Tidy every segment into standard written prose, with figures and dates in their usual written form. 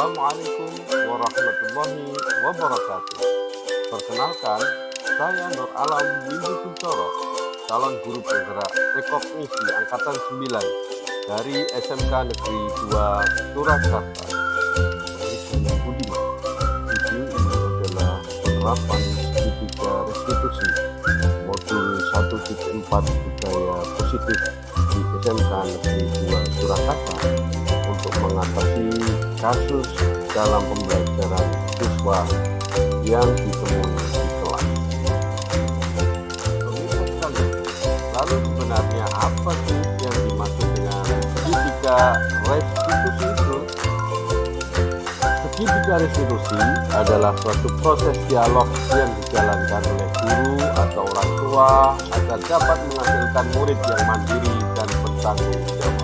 Assalamualaikum warahmatullahi wabarakatuh. Perkenalkan, saya Nur Alam Windu Kuncoro, calon guru penggerak rekognisi Angkatan 9 dari SMK Negeri 2 Surakarta. Seperti Budiman, video ini adalah penerapan segitiga restitusi modul 1.4 budaya positif di SMK Negeri 2 Surakarta untuk mengatasi kasus dalam pembelajaran siswa yang ditemui di kelas. Pemirsa sekalian, lalu sebenarnya apa sih yang dimaksud dengan segitiga restitusi itu? Segitiga restitusi adalah suatu proses dialog yang dijalankan oleh guru atau orang tua agar dapat menghasilkan murid yang mandiri dan bertanggung jawab.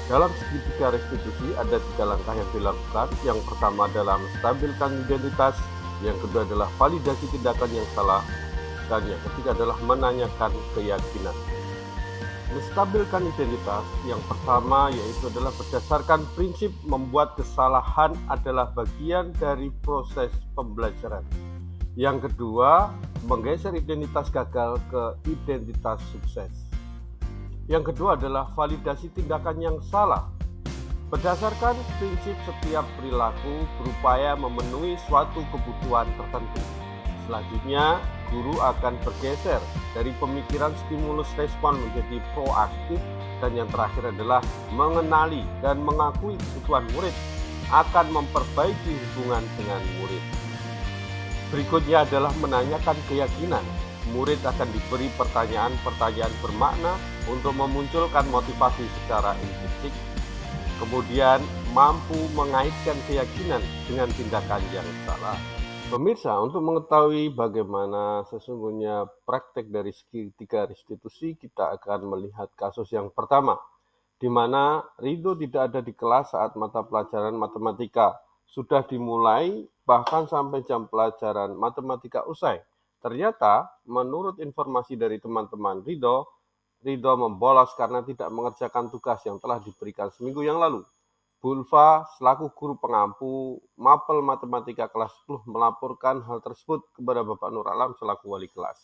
Dalam segitiga restitusi ada 3 langkah yang dilakukan. Yang pertama adalah menstabilkan identitas, yang kedua adalah validasi tindakan yang salah, dan yang ketiga adalah menanyakan keyakinan. Menstabilkan identitas yang pertama yaitu adalah berdasarkan prinsip membuat kesalahan adalah bagian dari proses pembelajaran. Yang kedua, menggeser identitas gagal ke identitas sukses. Yang kedua adalah validasi tindakan yang salah. Berdasarkan prinsip setiap perilaku berupaya memenuhi suatu kebutuhan tertentu. Selanjutnya, guru akan bergeser dari pemikiran stimulus respon menjadi proaktif, dan yang terakhir adalah mengenali dan mengakui kebutuhan murid akan memperbaiki hubungan dengan murid. Berikutnya adalah menanyakan keyakinan. Murid akan diberi pertanyaan-pertanyaan bermakna untuk memunculkan motivasi secara implisit, kemudian mampu mengaitkan keyakinan dengan tindakan yang salah. Pemirsa, untuk mengetahui bagaimana sesungguhnya praktek dari segitiga restitusi, kita akan melihat kasus yang pertama, di mana Ridho tidak ada di kelas saat mata pelajaran matematika. Sudah dimulai bahkan sampai jam pelajaran matematika usai. Ternyata, menurut informasi dari teman-teman Ridho membolos karena tidak mengerjakan tugas yang telah diberikan seminggu yang lalu. Bu Ulfa, selaku guru pengampu mapel matematika kelas 10, melaporkan hal tersebut kepada Bapak Nur Alam selaku wali kelas.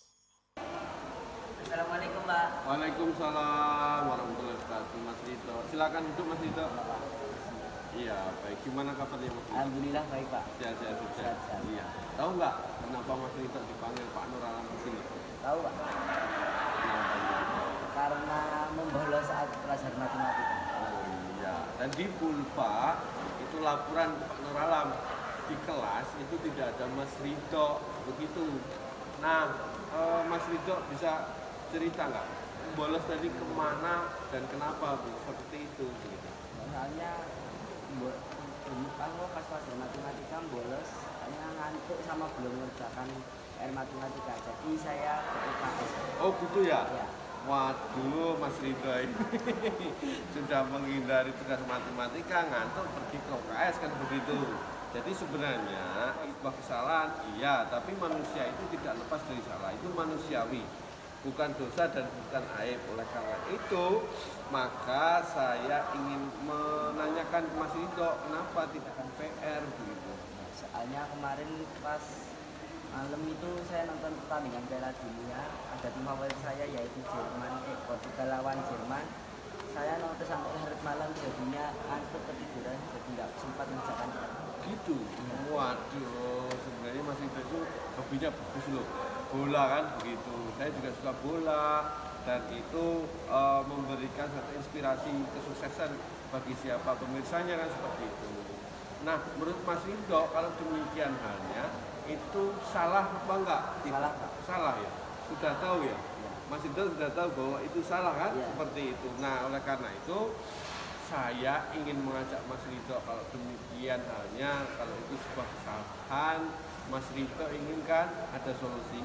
Assalamualaikum, Pak. Waalaikumsalam warahmatullahi wabarakatuh, Mas Ridho. Silakan duduk, Mas Ridho. Iya, baik. Gimana kabarnya, Mas Ridho? Alhamdulillah baik, Pak. Sehat. Iya. Tahu nggak kenapa Mas Ridho dipanggil Pak Nur Alam ke sini? Tahu, Pak? Karena membolos saat pelajaran matematika. Oh iya. Dan di Bulpa itu laporan Pak Nur Alam di kelas itu tidak ada Mas Ridho, begitu. Nah, Mas Ridho bisa cerita nggak bolos tadi kemana dan kenapa seperti itu? Gitu. Soalnya kalau pas pelajaran matematika bolos, hanya ngantuk sama belum mengerjakan matematika. Jadi saya ke UKS. Oh gitu ya? Ya. Waduh, Mas Ridho ini sudah menghindari tugas matematika, ngantuk pergi ke UKS kan begitu. Jadi sebenarnya sebuah kesalahan, iya, tapi manusia itu tidak lepas dari salah, itu manusiawi, bukan dosa dan bukan aib. Oleh karena itu, maka saya ingin menanyakan ke Mas Ridho, kenapa tidak akan PR begitu? Soalnya kemarin pas malam itu saya nonton pertandingan Piala Dunia, ada tim favorit saya yaitu Portugal lawan Jerman. Saya nonton sampai larut malam, jadinya ngantuk ketiduran, jadi nggak sempat mengerjakan. Gitu. Waduh, sebenarnya Mas Ridho itu hobinya bagus loh, bola kan begitu. Saya juga suka bola, dan itu memberikan satu inspirasi kesuksesan bagi siapa pemirsanya kan seperti itu. Nah, menurut Mas Ridho, kalau demikian halnya itu salah apa enggak? Salah, Pak. Salah ya. Sudah tahu ya. Mas Ridho sudah tahu bahwa itu salah kan? Ya. Seperti itu. Nah, oleh karena itu saya ingin mengajak Mas Ridho, kalau demikian halnya, kalau itu sebuah kesalahan, Mas Ridho inginkan ada solusi,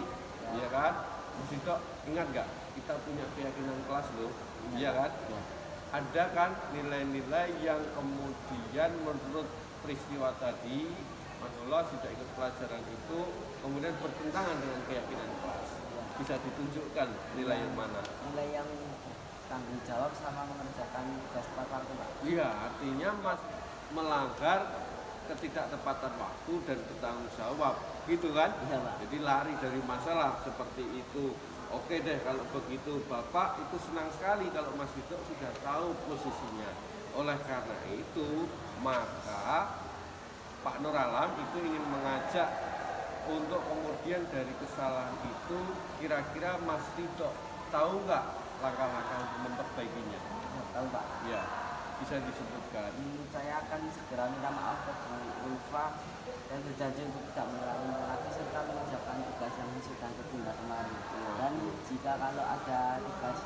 ya kan? Mas Ridho ingat nggak? Kita punya keyakinan kelas loh, iya kan? Ya. Ada kan nilai-nilai yang kemudian menurut peristiwa tadi, Mas Allah tidak ikut pelajaran itu, kemudian bertentangan dengan keyakinan kelas. Bisa ditunjukkan nilai yang mana? Nilai yang tanggung jawab sama mengerjakan tugas tepat waktu, Pak. Iya, artinya Mas melanggar ketidaktepatan waktu dan bertanggung jawab, gitu kan? Iya, Pak. Jadi lari dari masalah seperti itu. Oke deh, kalau begitu Bapak itu senang sekali kalau Mas Dito sudah tahu posisinya. Oleh karena itu, maka Pak Nur Alam itu ingin mengajak untuk kemudian dari kesalahan itu kira-kira Mas Dito tahu nggak langkah-langkah untuk memperbaikinya? Tahu, Pak. Ya, bisa disebutkan. Saya akan segera minta maaf ke Bu Ulfa dan berjanji untuk tidak mengulangi lagi serta mengerjakan tugas yang sudah tertunda kemarin. Dan jika kalau ada tugas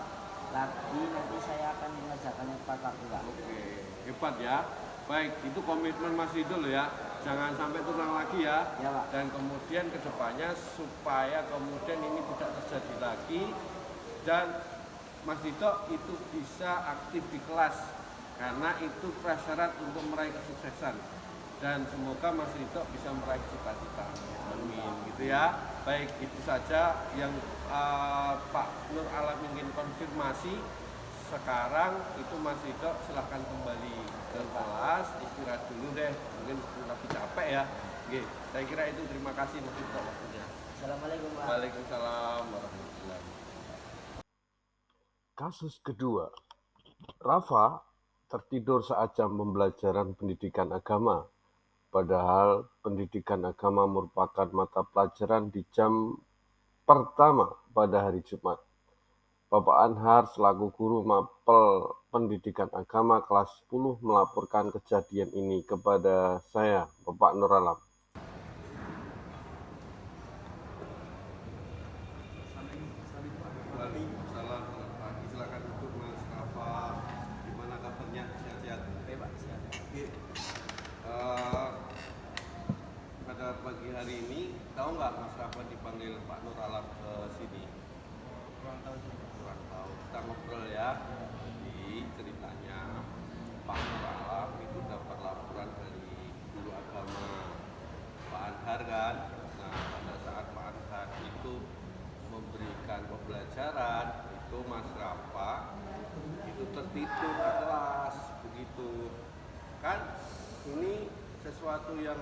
lagi nanti saya akan mengerjakannya tepat waktu, Pak. Oke, hebat ya. Baik, itu komitmen Mas Dito loh ya. Jangan sampai terulang lagi ya. Ya, Pak. Dan kemudian kedepannya supaya kemudian ini tidak terjadi lagi dan Mas Dito itu bisa aktif di kelas karena itu prasyarat untuk meraih kesuksesan dan semoga Mas Dito bisa meraih cita-cita. Amin, gitu ya. Baik, itu saja yang Pak Nur Alam ingin konfirmasi. Sekarang itu Mas Dito silahkan kembali ke kelas, istirahat dulu deh, mungkin lebih capek ya. Oke, saya kira itu. Terima kasih Mas Dito waktunya. Assalamualaikum, Pak. Waalaikumsalam warahmatullahi. Kasus kedua, Rafa tertidur saat jam pembelajaran pendidikan agama, padahal pendidikan agama merupakan mata pelajaran di jam pertama pada hari Jumat. Bapak Anhar selaku guru mapel pendidikan agama kelas 10 melaporkan kejadian ini kepada saya, Bapak Nur Alam. Waalaikumsalam, selamat pagi. Silakan duduk Mas Rafa. Gimana kabarnya? Sehat-sehat? Oke, Pak. Siap. Oke. Pada pagi hari ini, tahu nggak Mas Rafa dipanggil Pak Nur Alam ke sini? Kurang tahu sih. Kurang tahu. Kita ngobrol ya. Jadi ceritanya Pak Nur Alam itu dapat laporan dari guru agama Pak Anhar kan. Nah, pada saat Pak Anhar itu memberikan pembelajaran, itu Mas Rafa itu tertidur di kelas begitu kan. Ini sesuatu yang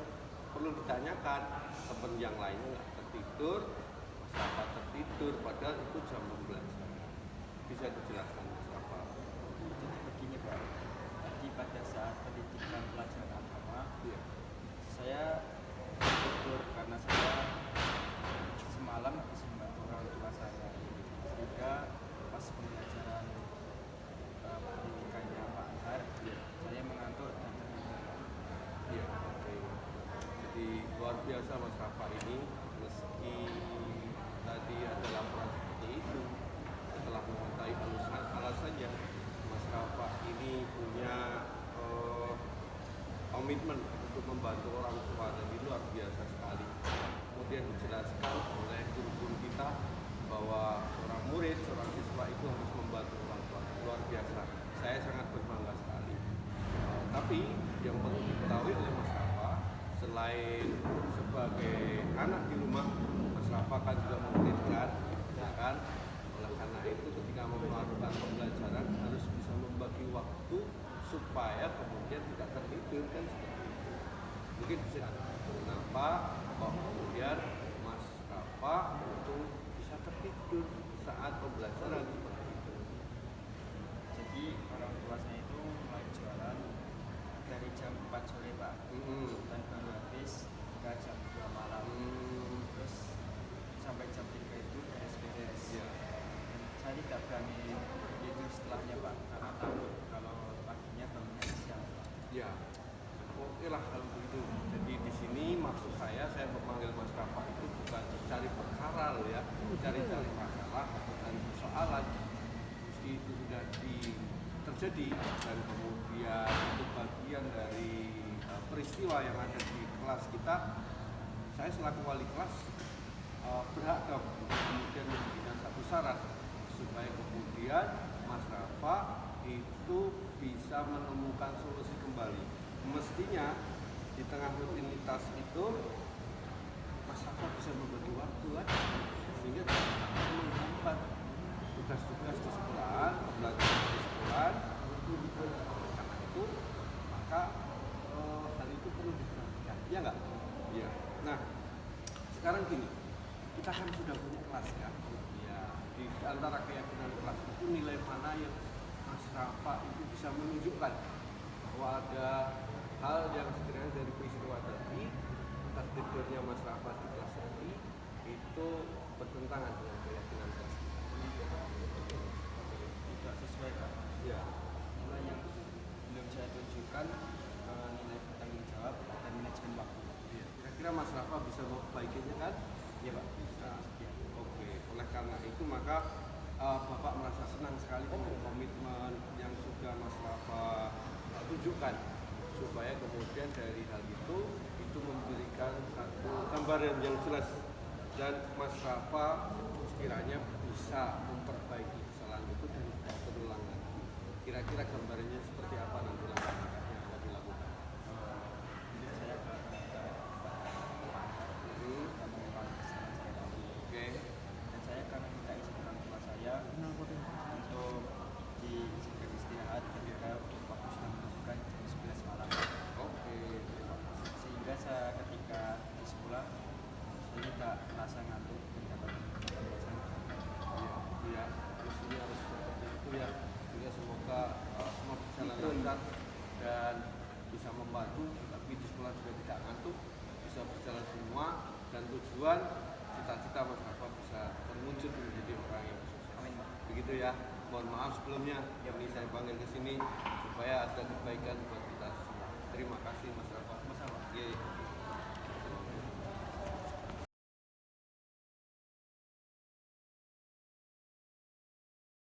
perlu ditanyakan. Teman yang lainnya nggak tertidur, Mas Rafa tertidur, padahal itu jam pembelajaran. Bisa dijelaskan Mas Rafa? Jadi begini Pak, tadi pada saat pendidikan pelajaran agama, Iya. saya tidur karena saya semalam habis membantu orang tua saya, sehingga pas pembelajaran pendidikannya Pak Anhar, saya mengantuk dan tertidur. Iya, oke. Jadi luar biasa Mas Rafa ini, meski tadi ada laporan seperti itu, setelah mengetahui alasannya, Mas Rafa ini punya komitmen untuk membantu orang tua dan ini luar biasa sekali. Kemudian dijelaskan oleh guru-guru kita bahwa seorang murid, seorang siswa itu harus membantu orang tua. Luar biasa. Saya sangat berbangga sekali. Tapi yang perlu diketahui oleh Mas Rafa, selain sebagai anak di rumah, Mas Rafa kan juga menitipkan, ya kan? Oleh karena itu ketika melakukan pembelajaran harus bisa membagi waktu supaya kemudian tidak tertidur kan seperti itu. Mungkin bisa kenapa kok kemudian Mas Rafa itu bisa tertidur saat pembelajaran seperti itu. Jadi orang tua saya itu mulai jualan dari jam 4 sore Pak, dan baru habis hingga jam 2 malam. Terus sampai jam 3 itu beres-beres. Iya. Dan saya tidak berani tidur setelahnya Pak, karena takut kalau paginya bangunnya siang. Ya, oke lah kalau begitu. Jadi di sini maksud saya memanggil Mas Rafa itu bukan cari perkara loh ya, cari-cari masalah dan persoalan. Meski itu sudah terjadi dan kemudian itu bagian dari peristiwa yang ada di kelas kita. Saya selaku wali kelas berhak dong untuk kemudian memberikan satu syarat supaya kemudian Mas Rafa itu bisa menemukan solusi kembali. Mestinya di tengah rutinitas itu Mas Rafa bisa membagi waktu kan, sehingga tidak menghambat tugas-tugas di sekolah, pembelajaran di sekolah. Karena itu maka hal itu perlu diperhatikan. nggak? Iya. Nah, sekarang gini, kita kan sudah punya kelas ya. Ya, di antara keyakinan kelas itu nilai mana yang Mas Rafa itu bisa menunjukkan bahwa ada hal yang sekiranya dari peristiwa tadi, entah tidurnya Mas Rafa di kelas tadi, itu bertentangan dengan keyakinan kelas. Tidak sesuai Pak. Ya. Nilai yang belum saya tunjukkan nilai bertanggung jawab dan manajemen waktu. Iya. Kira-kira Mas Rafa bisa memperbaikinya kan? Iya Pak. Bisa. Oke. Oleh karena itu maka Bapak merasa senang sekali dengan komitmen yang sudah Mas Rafa tunjukkan, supaya kemudian dari hal itu memberikan satu gambaran yang jelas, dan Mas Rafa sekiranya bisa memperbaiki kesalahan itu dan tidak terulang lagi. Kira-kira gambarannya seperti apa nanti langkah-langkah yang akan dilakukan? Jadi saya akan mengulang kesalahan saya tadi. Oke. Dan saya akan minta izin orang tua saya untuk diizinkan istirahat ketika waktu sudah menunjukkan jam 11 malam. Oke. Sehingga saya ketika di sekolah saya tidak merasa ngantuk dan dapat pembelajaran. Iya, mestinya harus seperti itu ya. Juga semoga semua berjalan lancar dan bisa membantu, tapi di sekolah juga tidak ngantuk, bisa berjalan semua, dan tujuan cita-cita Mas Rafa bisa terwujud menjadi orang yang sukses. Amin Pak. Begitu ya. Mohon maaf sebelumnya, ini saya panggil ke sini supaya ada kebaikan buat kita semua. Terima kasih Mas.